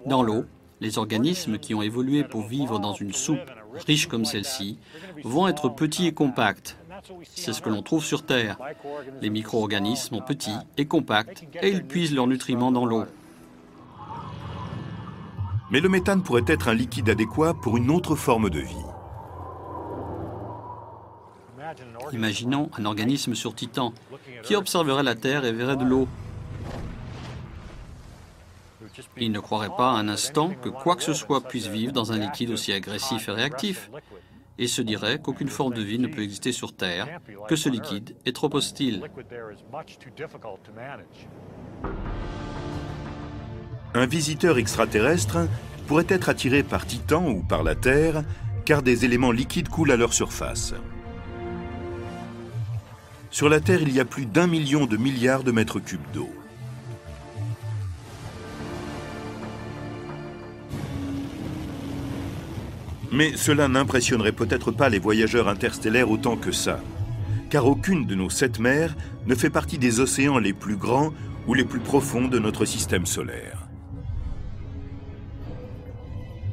Dans l'eau, les organismes qui ont évolué pour vivre dans une soupe riche comme celle-ci vont être petits et compacts. C'est ce que l'on trouve sur Terre. Les micro-organismes sont petits et compacts et ils puisent leurs nutriments dans l'eau. Mais le méthane pourrait être un liquide adéquat pour une autre forme de vie. Imaginons un organisme sur Titan qui observerait la Terre et verrait de l'eau. Il ne croirait pas un instant que quoi que ce soit puisse vivre dans un liquide aussi agressif et réactif, et se dirait qu'aucune forme de vie ne peut exister sur Terre, que ce liquide est trop hostile. Un visiteur extraterrestre pourrait être attiré par Titan ou par la Terre, car des éléments liquides coulent à leur surface. Sur la Terre, il y a plus d'1 million de milliards de mètres cubes d'eau. Mais cela n'impressionnerait peut-être pas les voyageurs interstellaires autant que ça, car aucune de nos 7 mers ne fait partie des océans les plus grands ou les plus profonds de notre système solaire.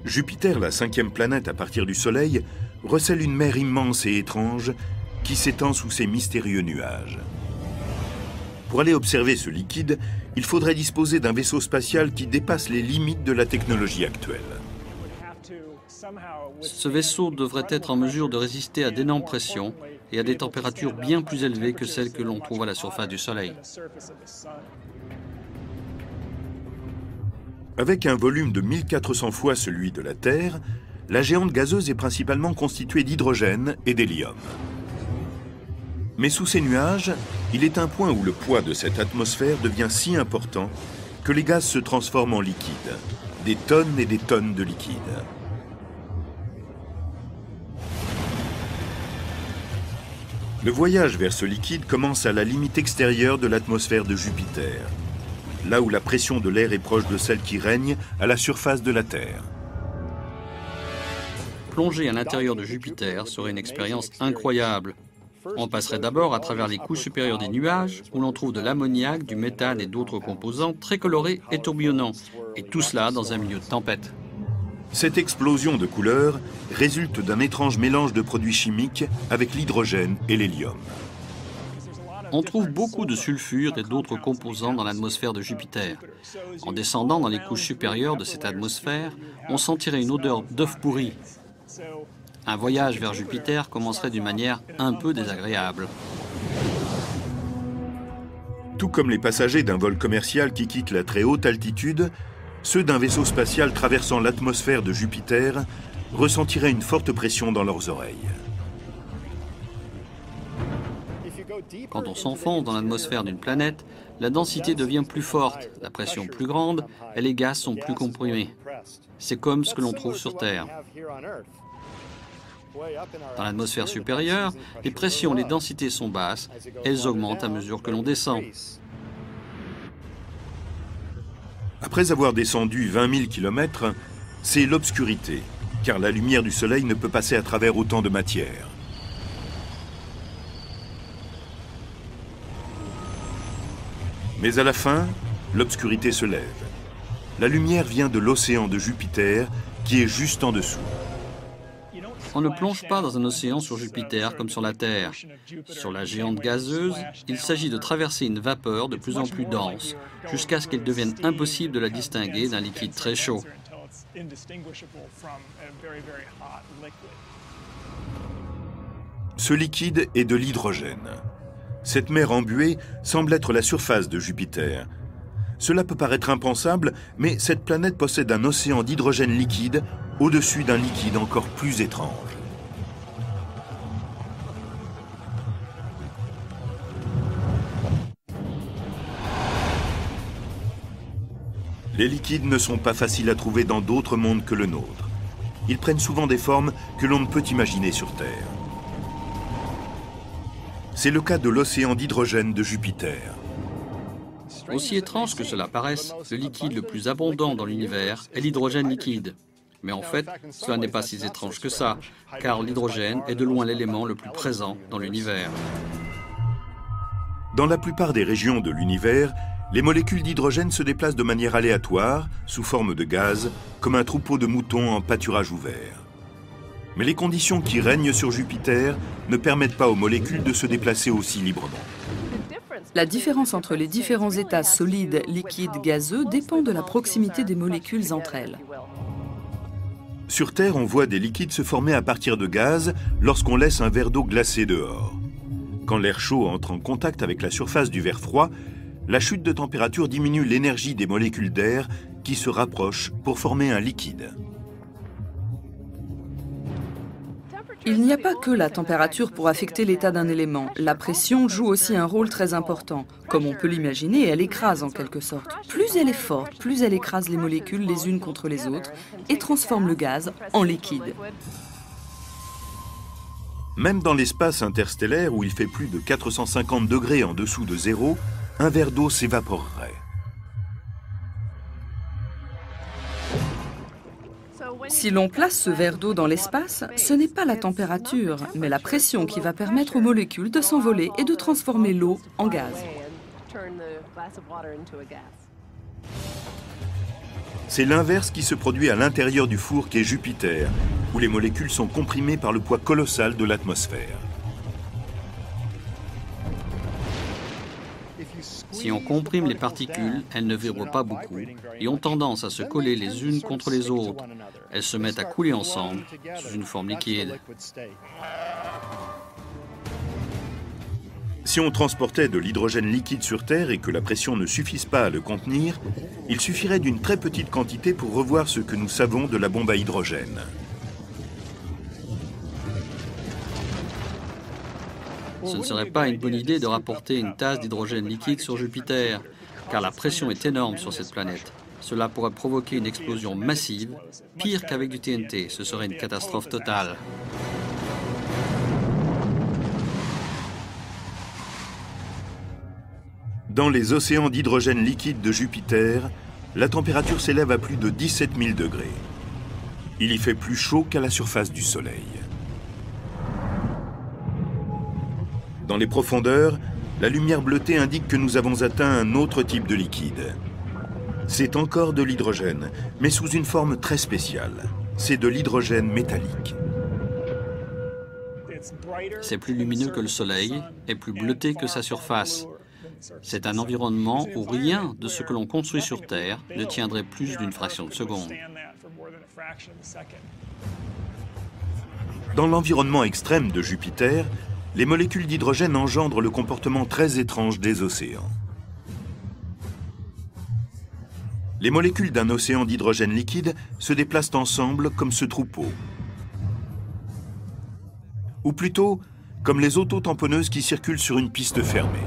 Jupiter, la 5e planète à partir du Soleil, recèle une mer immense et étrange qui s'étend sous ses mystérieux nuages. Pour aller observer ce liquide, il faudrait disposer d'un vaisseau spatial qui dépasse les limites de la technologie actuelle. Ce vaisseau devrait être en mesure de résister à d'énormes pressions et à des températures bien plus élevées que celles que l'on trouve à la surface du Soleil. Avec un volume de 1400 fois celui de la Terre, la géante gazeuse est principalement constituée d'hydrogène et d'hélium. Mais sous ces nuages, il est un point où le poids de cette atmosphère devient si important que les gaz se transforment en liquide, des tonnes et des tonnes de liquide. Le voyage vers ce liquide commence à la limite extérieure de l'atmosphère de Jupiter, là où la pression de l'air est proche de celle qui règne à la surface de la Terre. Plonger à l'intérieur de Jupiter serait une expérience incroyable. On passerait d'abord à travers les couches supérieures des nuages, où l'on trouve de l'ammoniac, du méthane et d'autres composants très colorés et tourbillonnants, et tout cela dans un milieu de tempête. Cette explosion de couleurs résulte d'un étrange mélange de produits chimiques avec l'hydrogène et l'hélium. On trouve beaucoup de sulfure et d'autres composants dans l'atmosphère de Jupiter. En descendant dans les couches supérieures de cette atmosphère, on sentirait une odeur d'œuf pourri. Un voyage vers Jupiter commencerait d'une manière un peu désagréable. Tout comme les passagers d'un vol commercial qui quitte la très haute altitude, ceux d'un vaisseau spatial traversant l'atmosphère de Jupiter ressentiraient une forte pression dans leurs oreilles. Quand on s'enfonce dans l'atmosphère d'une planète, la densité devient plus forte, la pression plus grande et les gaz sont plus comprimés. C'est comme ce que l'on trouve sur Terre. Dans l'atmosphère supérieure, les pressions et les densités sont basses, elles augmentent à mesure que l'on descend. Après avoir descendu 20 000 km, c'est l'obscurité, car la lumière du Soleil ne peut passer à travers autant de matière. Mais à la fin, l'obscurité se lève. La lumière vient de l'océan de Jupiter, qui est juste en dessous. On ne plonge pas dans un océan sur Jupiter comme sur la Terre. Sur la géante gazeuse, il s'agit de traverser une vapeur de plus en plus dense, jusqu'à ce qu'elle devienne impossible de la distinguer d'un liquide très chaud. Ce liquide est de l'hydrogène. Cette mer embuée semble être la surface de Jupiter. Cela peut paraître impensable, mais cette planète possède un océan d'hydrogène liquide au-dessus d'un liquide encore plus étrange. Les liquides ne sont pas faciles à trouver dans d'autres mondes que le nôtre. Ils prennent souvent des formes que l'on ne peut imaginer sur Terre. C'est le cas de l'océan d'hydrogène de Jupiter. Aussi étrange que cela paraisse, le liquide le plus abondant dans l'univers est l'hydrogène liquide. Mais en fait, cela n'est pas si étrange que ça, car l'hydrogène est de loin l'élément le plus présent dans l'univers. Dans la plupart des régions de l'univers, Les molécules d'hydrogène se déplacent de manière aléatoire, sous forme de gaz, comme un troupeau de moutons en pâturage ouvert. Mais les conditions qui règnent sur Jupiter ne permettent pas aux molécules de se déplacer aussi librement. La différence entre les différents états solides, liquides, gazeux dépend de la proximité des molécules entre elles. Sur Terre, on voit des liquides se former à partir de gaz lorsqu'on laisse un verre d'eau glacé dehors. Quand l'air chaud entre en contact avec la surface du verre froid, la chute de température diminue l'énergie des molécules d'air qui se rapprochent pour former un liquide. Il n'y a pas que la température pour affecter l'état d'un élément. La pression joue aussi un rôle très important. Comme on peut l'imaginer, elle écrase en quelque sorte. Plus elle est forte, plus elle écrase les molécules les unes contre les autres et transforme le gaz en liquide. Même dans l'espace interstellaire où il fait plus de 450 degrés en dessous de zéro, un verre d'eau s'évaporerait. Si l'on place ce verre d'eau dans l'espace, ce n'est pas la température, mais la pression qui va permettre aux molécules de s'envoler et de transformer l'eau en gaz. C'est l'inverse qui se produit à l'intérieur du four qu'est Jupiter, où les molécules sont comprimées par le poids colossal de l'atmosphère. Si on comprime les particules, elles ne vibrent pas beaucoup et ont tendance à se coller les unes contre les autres. Elles se mettent à couler ensemble sous une forme liquide. Si on transportait de l'hydrogène liquide sur Terre et que la pression ne suffise pas à le contenir, il suffirait d'une très petite quantité pour revoir ce que nous savons de la bombe à hydrogène. Ce ne serait pas une bonne idée de rapporter une tasse d'hydrogène liquide sur Jupiter, car la pression est énorme sur cette planète. Cela pourrait provoquer une explosion massive, pire qu'avec du TNT. Ce serait une catastrophe totale. Dans les océans d'hydrogène liquide de Jupiter, la température s'élève à plus de 17 000 degrés. Il y fait plus chaud qu'à la surface du Soleil. Dans les profondeurs, la lumière bleutée indique que nous avons atteint un autre type de liquide. C'est encore de l'hydrogène, mais sous une forme très spéciale. C'est de l'hydrogène métallique. C'est plus lumineux que le Soleil et plus bleuté que sa surface. C'est un environnement où rien de ce que l'on construit sur Terre ne tiendrait plus d'une fraction de seconde. Dans l'environnement extrême de Jupiter, les molécules d'hydrogène engendrent le comportement très étrange des océans. Les molécules d'un océan d'hydrogène liquide se déplacent ensemble comme ce troupeau. Ou plutôt, comme les autotamponneuses qui circulent sur une piste fermée.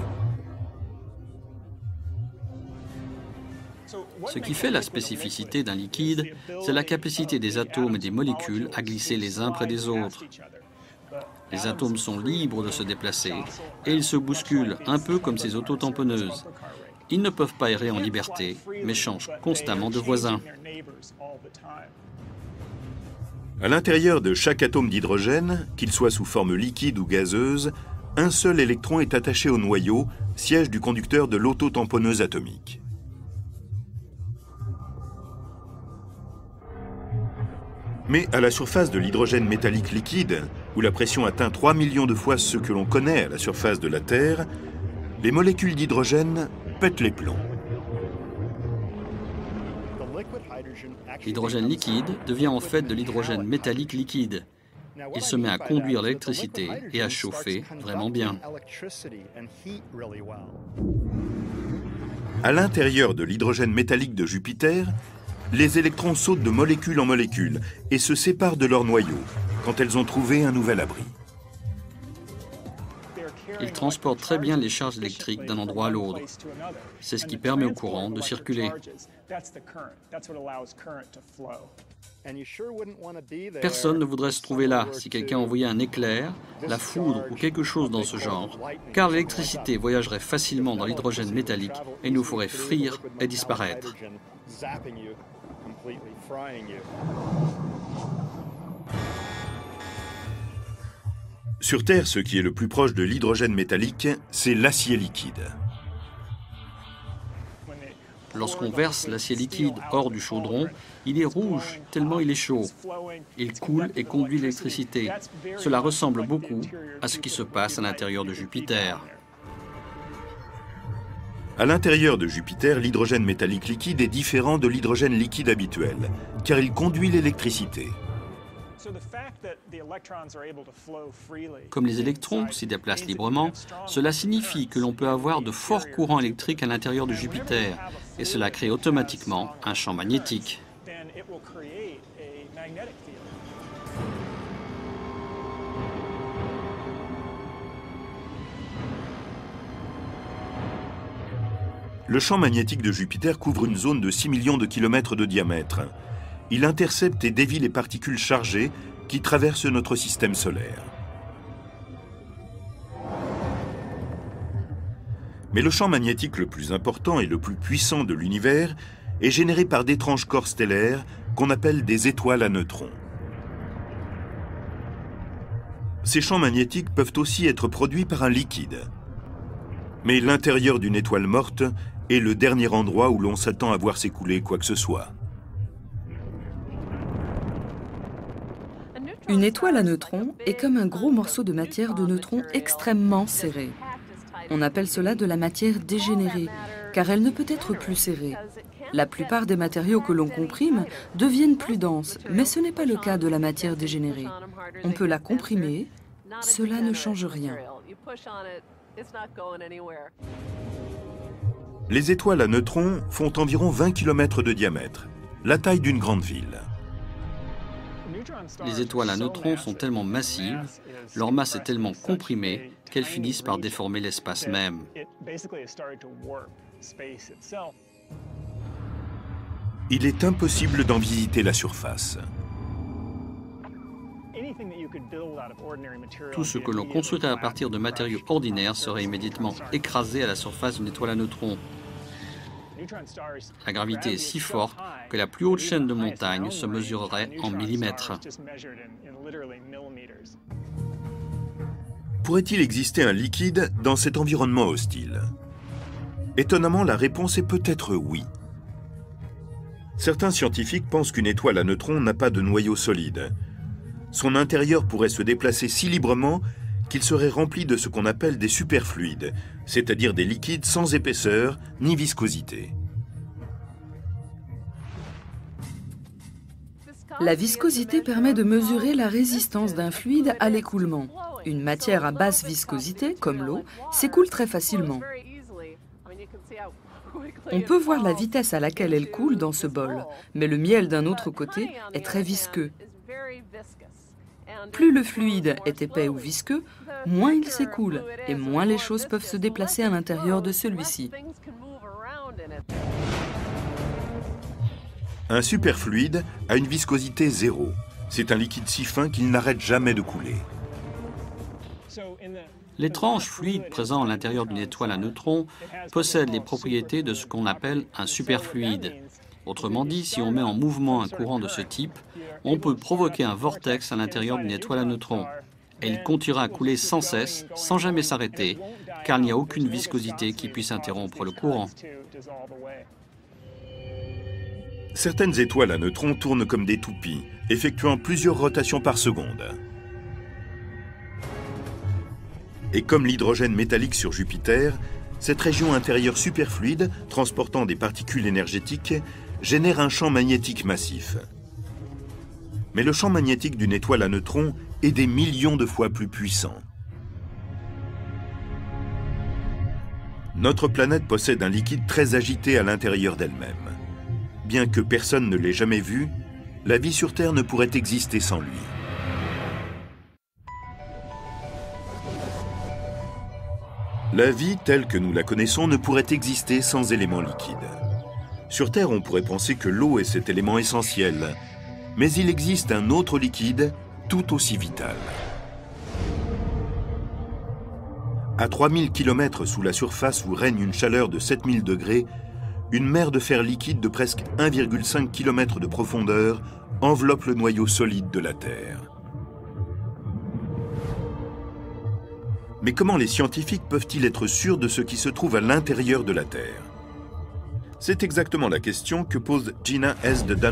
Ce qui fait la spécificité d'un liquide, c'est la capacité des atomes et des molécules à glisser les uns près des autres. Les atomes sont libres de se déplacer et ils se bousculent un peu comme ces autotamponneuses. Ils ne peuvent pas errer en liberté, mais changent constamment de voisin. À l'intérieur de chaque atome d'hydrogène, qu'il soit sous forme liquide ou gazeuse, un seul électron est attaché au noyau, siège du conducteur de l'autotamponneuse atomique. Mais à la surface de l'hydrogène métallique liquide, où la pression atteint 3 millions de fois ce que l'on connaît à la surface de la Terre, les molécules d'hydrogène pètent les plombs. L'hydrogène liquide devient en fait de l'hydrogène métallique liquide. Il se met à conduire l'électricité et à chauffer vraiment bien. À l'intérieur de l'hydrogène métallique de Jupiter, les électrons sautent de molécule en molécule et se séparent de leur noyau quand elles ont trouvé un nouvel abri. Ils transportent très bien les charges électriques d'un endroit à l'autre. C'est ce qui permet au courant de circuler. Personne ne voudrait se trouver là si quelqu'un envoyait un éclair, la foudre ou quelque chose dans ce genre, car l'électricité voyagerait facilement dans l'hydrogène métallique et nous ferait frire et disparaître. Sur Terre, ce qui est le plus proche de l'hydrogène métallique, c'est l'acier liquide. Lorsqu'on verse l'acier liquide hors du chaudron, il est rouge tellement il est chaud. Il coule et conduit l'électricité. Cela ressemble beaucoup à ce qui se passe à l'intérieur de Jupiter. À l'intérieur de Jupiter, l'hydrogène métallique liquide est différent de l'hydrogène liquide habituel, car il conduit l'électricité. Comme les électrons s'y déplacent librement, cela signifie que l'on peut avoir de forts courants électriques à l'intérieur de Jupiter, et cela crée automatiquement un champ magnétique. Le champ magnétique de Jupiter couvre une zone de 6 millions de kilomètres de diamètre. Il intercepte et dévie les particules chargées qui traversent notre système solaire. Mais le champ magnétique le plus important et le plus puissant de l'univers est généré par d'étranges corps stellaires qu'on appelle des étoiles à neutrons. Ces champs magnétiques peuvent aussi être produits par un liquide. Mais l'intérieur d'une étoile morte est le dernier endroit où l'on s'attend à voir s'écouler quoi que ce soit. Une étoile à neutrons est comme un gros morceau de matière de neutrons extrêmement serré. On appelle cela de la matière dégénérée, car elle ne peut être plus serrée. La plupart des matériaux que l'on comprime deviennent plus denses, mais ce n'est pas le cas de la matière dégénérée. On peut la comprimer, cela ne change rien. Les étoiles à neutrons font environ 20 km de diamètre, la taille d'une grande ville. Les étoiles à neutrons sont tellement massives, leur masse est tellement comprimée qu'elles finissent par déformer l'espace même. Il est impossible d'en visiter la surface. Tout ce que l'on construirait à partir de matériaux ordinaires serait immédiatement écrasé à la surface d'une étoile à neutrons. La gravité est si forte que la plus haute chaîne de montagnes se mesurerait en millimètres. Pourrait-il exister un liquide dans cet environnement hostile? Étonnamment, la réponse est peut-être oui. Certains scientifiques pensent qu'une étoile à neutrons n'a pas de noyau solide. Son intérieur pourrait se déplacer si librement qu'il serait rempli de ce qu'on appelle des superfluides, c'est-à-dire des liquides sans épaisseur ni viscosité. La viscosité permet de mesurer la résistance d'un fluide à l'écoulement. Une matière à basse viscosité, comme l'eau, s'écoule très facilement. On peut voir la vitesse à laquelle elle coule dans ce bol, mais le miel d'un autre côté est très visqueux. Plus le fluide est épais ou visqueux, moins il s'écoule et moins les choses peuvent se déplacer à l'intérieur de celui-ci. Un superfluide a une viscosité zéro. C'est un liquide si fin qu'il n'arrête jamais de couler. L'étrange fluide présent à l'intérieur d'une étoile à neutrons possède les propriétés de ce qu'on appelle un superfluide. Autrement dit, si on met en mouvement un courant de ce type, on peut provoquer un vortex à l'intérieur d'une étoile à neutrons. Et il continuera à couler sans cesse, sans jamais s'arrêter, car il n'y a aucune viscosité qui puisse interrompre le courant. Certaines étoiles à neutrons tournent comme des toupies, effectuant plusieurs rotations par seconde. Et comme l'hydrogène métallique sur Jupiter, cette région intérieure superfluide, transportant des particules énergétiques, génère un champ magnétique massif. Mais le champ magnétique d'une étoile à neutrons est des millions de fois plus puissant. Notre planète possède un liquide très agité à l'intérieur d'elle-même. Bien que personne ne l'ait jamais vu, la vie sur Terre ne pourrait exister sans lui. La vie, telle que nous la connaissons, ne pourrait exister sans éléments liquides. Sur Terre, on pourrait penser que l'eau est cet élément essentiel, mais il existe un autre liquide tout aussi vital. À 3000 km sous la surface où règne une chaleur de 7000 degrés, une mer de fer liquide de presque 1,5 km de profondeur enveloppe le noyau solide de la Terre. Mais comment les scientifiques peuvent-ils être sûrs de ce qui se trouve à l'intérieur de la Terre? C'est exactement la question que pose Gina S. de Dan.